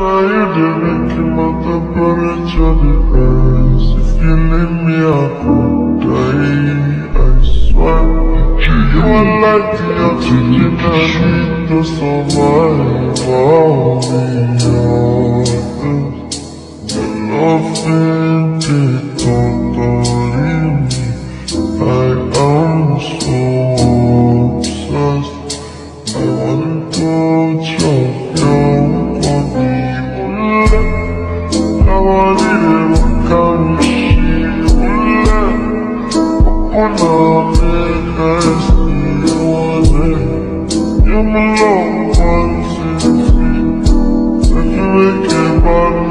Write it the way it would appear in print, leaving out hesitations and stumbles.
If you leave me, I could die, I swear. You are like the oxygen I need to survive all the others. Your loving did totally me. I am so obsessed. I want to chop your body. I want it to come you're my love, one, two, three. If you make it bad,